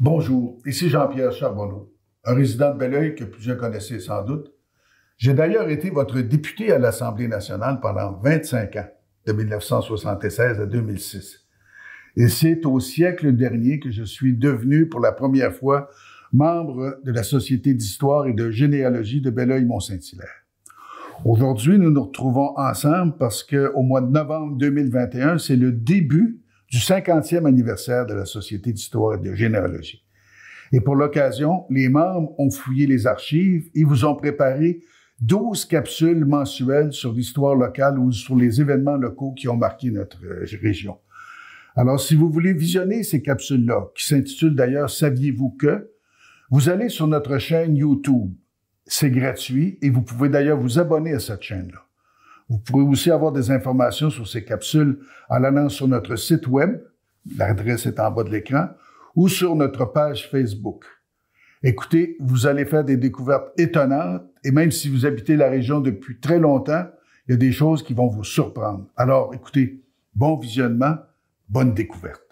Bonjour, ici Jean-Pierre Charbonneau, un résident de Belleuil que plusieurs connaissez sans doute. J'ai d'ailleurs été votre député à l'Assemblée nationale pendant 25 ans, de 1976 à 2006. Et c'est au siècle dernier que je suis devenu pour la première fois membre de la Société d'histoire et de généalogie de Belleuil-Mont-Saint-Hilaire. Aujourd'hui, nous nous retrouvons ensemble parce qu'au mois de novembre 2021, c'est le début du 50e anniversaire de la Société d'histoire et de généalogie. Et pour l'occasion, les membres ont fouillé les archives et vous ont préparé 12 capsules mensuelles sur l'histoire locale ou sur les événements locaux qui ont marqué notre région. Alors, si vous voulez visionner ces capsules-là, qui s'intitulent d'ailleurs « Saviez-vous que ?», vous allez sur notre chaîne YouTube. C'est gratuit et vous pouvez d'ailleurs vous abonner à cette chaîne-là. Vous pourrez aussi avoir des informations sur ces capsules en allant sur notre site web, l'adresse est en bas de l'écran, ou sur notre page Facebook. Écoutez, vous allez faire des découvertes étonnantes et même si vous habitez la région depuis très longtemps, il y a des choses qui vont vous surprendre. Alors, écoutez, bon visionnement, bonne découverte.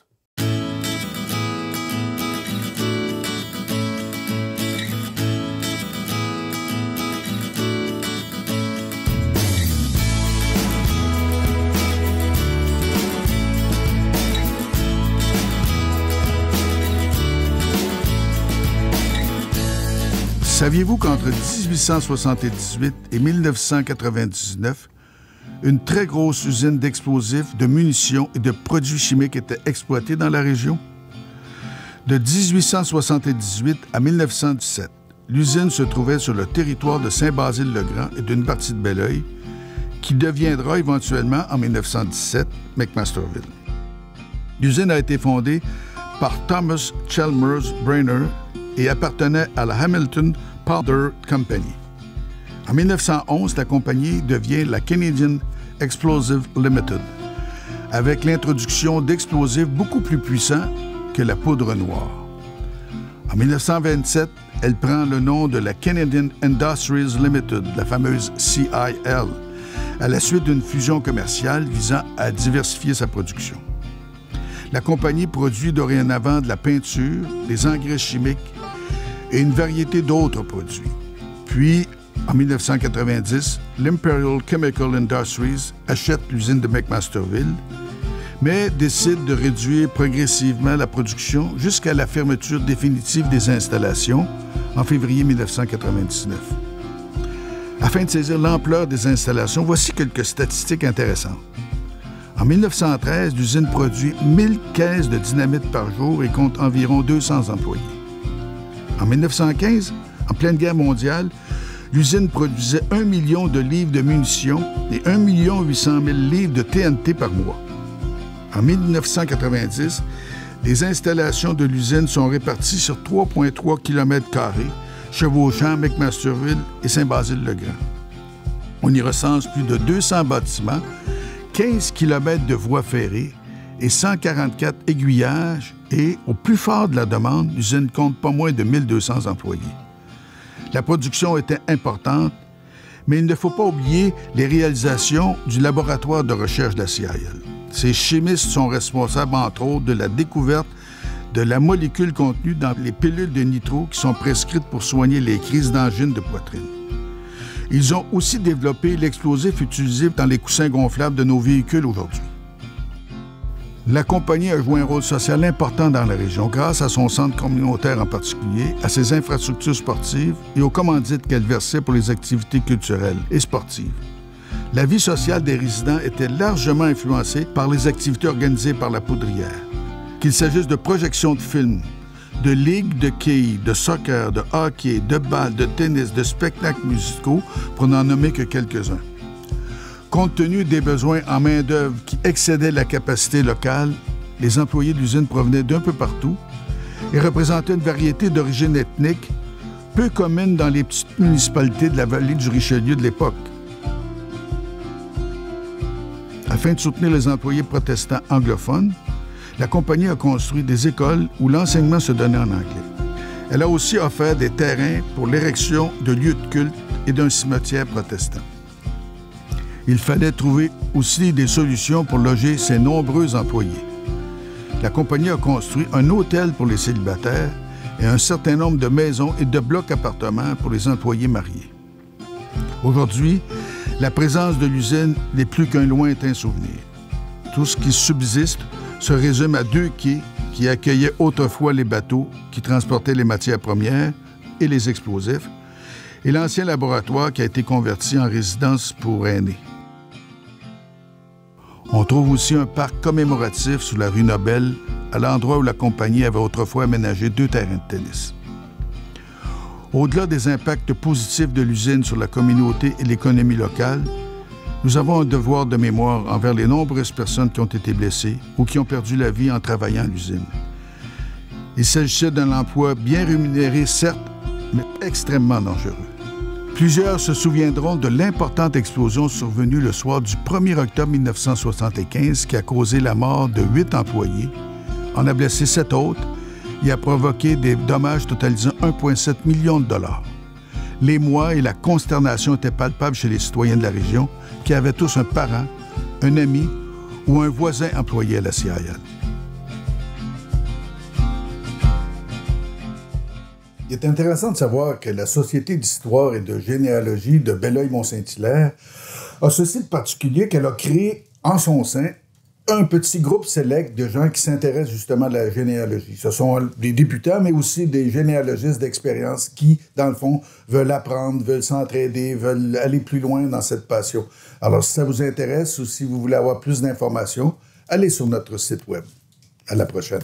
Saviez-vous qu'entre 1878 et 1999, une très grosse usine d'explosifs, de munitions et de produits chimiques était exploitée dans la région? De 1878 à 1917, l'usine se trouvait sur le territoire de Saint-Basile-le-Grand et d'une partie de Belleuil, qui deviendra éventuellement, en 1917, McMasterville. L'usine a été fondée par Thomas Chalmers Brayner et appartenait à la Hamilton Powder Company. En 1911, la compagnie devient la Canadian Explosive Limited, avec l'introduction d'explosifs beaucoup plus puissants que la poudre noire. En 1927, elle prend le nom de la Canadian Industries Limited, la fameuse CIL, à la suite d'une fusion commerciale visant à diversifier sa production. La compagnie produit dorénavant de la peinture, des engrais chimiques et une variété d'autres produits. Puis, en 1990, l'Imperial Chemical Industries achète l'usine de McMasterville, mais décide de réduire progressivement la production jusqu'à la fermeture définitive des installations en février 1999. Afin de saisir l'ampleur des installations, voici quelques statistiques intéressantes. En 1913, l'usine produit 1000 caisses de dynamite par jour et compte environ 200 employés. En 1915, en pleine guerre mondiale, l'usine produisait 1 million de livres de munitions et 1 800 000 livres de TNT par mois. En 1990, les installations de l'usine sont réparties sur 3,3 km², chevauchant McMasterville et Saint-Basile-le-Grand. On y recense plus de 200 bâtiments, 15 km de voies ferrées et 144 aiguillages et, au plus fort de la demande, l'usine compte pas moins de 1200 employés. La production était importante, mais il ne faut pas oublier les réalisations du laboratoire de recherche de la CIL. Ces chimistes sont responsables, entre autres, de la découverte de la molécule contenue dans les pilules de nitro qui sont prescrites pour soigner les crises d'angine de poitrine. Ils ont aussi développé l'explosif utilisé dans les coussins gonflables de nos véhicules aujourd'hui. La compagnie a joué un rôle social important dans la région grâce à son centre communautaire en particulier, à ses infrastructures sportives et aux commandites qu'elle versait pour les activités culturelles et sportives. La vie sociale des résidents était largement influencée par les activités organisées par la poudrière. Qu'il s'agisse de projections de films, de ligues de quilles, de soccer, de hockey, de balles, de tennis, de spectacles musicaux, pour n'en nommer que quelques-uns. Compte tenu des besoins en main-d'œuvre qui excédaient la capacité locale, les employés de l'usine provenaient d'un peu partout et représentaient une variété d'origine ethnique peu commune dans les petites municipalités de la vallée du Richelieu de l'époque. Afin de soutenir les employés protestants anglophones, la compagnie a construit des écoles où l'enseignement se donnait en anglais. Elle a aussi offert des terrains pour l'érection de lieux de culte et d'un cimetière protestant. Il fallait trouver aussi des solutions pour loger ses nombreux employés. la compagnie a construit un hôtel pour les célibataires et un certain nombre de maisons et de blocs-appartements pour les employés mariés. Aujourd'hui, la présence de l'usine n'est plus qu'un lointain souvenir. Tout ce qui subsiste se résume à 2 quais qui accueillaient autrefois les bateaux qui transportaient les matières premières et les explosifs, et l'ancien laboratoire qui a été converti en résidence pour aînés. On trouve aussi un parc commémoratif sur la rue Nobel, à l'endroit où la compagnie avait autrefois aménagé 2 terrains de tennis. Au-delà des impacts positifs de l'usine sur la communauté et l'économie locale, nous avons un devoir de mémoire envers les nombreuses personnes qui ont été blessées ou qui ont perdu la vie en travaillant à l'usine. Il s'agissait d'un emploi bien rémunéré, certes, mais extrêmement dangereux. Plusieurs se souviendront de l'importante explosion survenue le soir du 1er octobre 1975 qui a causé la mort de 8 employés, en a blessé 7 autres et a provoqué des dommages totalisant 1,7 million de dollars. L'émoi et la consternation étaient palpables chez les citoyens de la région qui avaient tous un parent, un ami ou un voisin employé à la CIA. Il est intéressant de savoir que la Société d'histoire et de généalogie de Belleuil-Mont-Saint-Hilaire a ceci de particulier qu'elle a créé en son sein un petit groupe sélect de gens qui s'intéressent justement à la généalogie. Ce sont des débutants, mais aussi des généalogistes d'expérience qui, dans le fond, veulent apprendre, veulent s'entraider, veulent aller plus loin dans cette passion. Alors, si ça vous intéresse ou si vous voulez avoir plus d'informations, allez sur notre site web. À la prochaine.